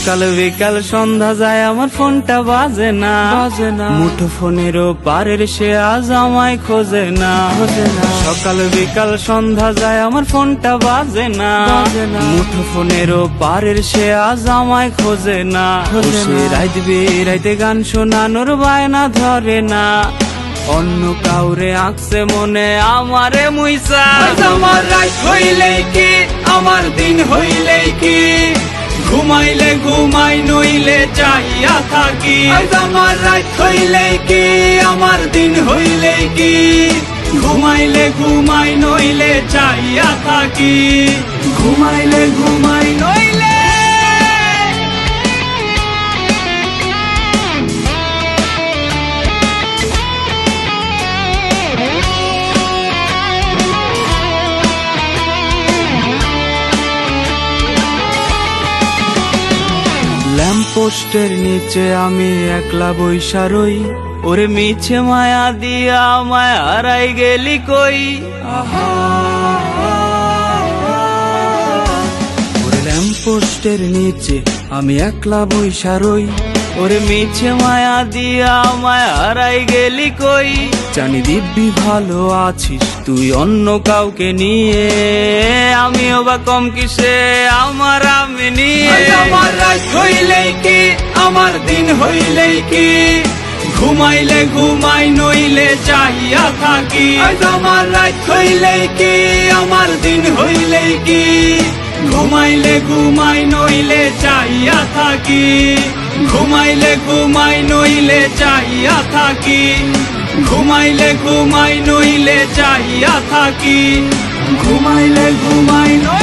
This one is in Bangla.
সকাল বিকাল সন্ধ্যা যায় আমার ফোনটা বাজে না, মুঠো ফোনেরও পারের সে আজ আমায় খোঁজে না। সকাল বিকাল সন্ধ্যা যায় আমার ফোনটা বাজে না, মুঠো ফোনেরও পারের সে আজ আমায় খোঁজে না। সে রাইত বেরাইতে গান শোনানোর বায়না ধরে না, অন্য কাউরে আঁকছে মনে আমারে মুইসা। আমার রাত হইলেই কি আমার দিন হইলেই কি, ঘুমাইলে ঘুমাই নইলে চাইয়া থাকি। আমার রাত হইলেই কি আমার দিন হইলেই কি, ঘুমাইলে ঘুমাই নইলে চাইয়া থাকি। ঘুমাইলে ঘুমাই নইলে ল্যাম্পপোস্টের নিচে আমি একলা বইসা রই, ওরে মিছে মায়া দিয়া আমায় হারাই গেলি কই। ওরে ল্যাম্পপোস্টের নিচে আমি একলা বইসা রই, ওরে মিছে মায়া দিয়া আমায় হারাই গেলি কই। জানি দিব্যি ভালো আছিস তুই অন্য কাউকে নিয়ে, আমিও বা কম কিসে আমার আমি নিয়ে। আমার রাত হইলেই কি আমার দিন হইলেই কি, ঘুমাইলে ঘুমাই নইলে চাইয়া থাকি। আমার রাত হইলেই কি আমার দিন হইলেই কি, ঘুমাইলে ঘুমাই নইলে চাইয়া থাকি। ঘুমাইলে ঘুমাই নইলে চাইয়া থাকি। ঘুমাইলে ঘুমাই নইলে চাইয়া থাকি। ঘুমাইলে ঘুমাই নইলে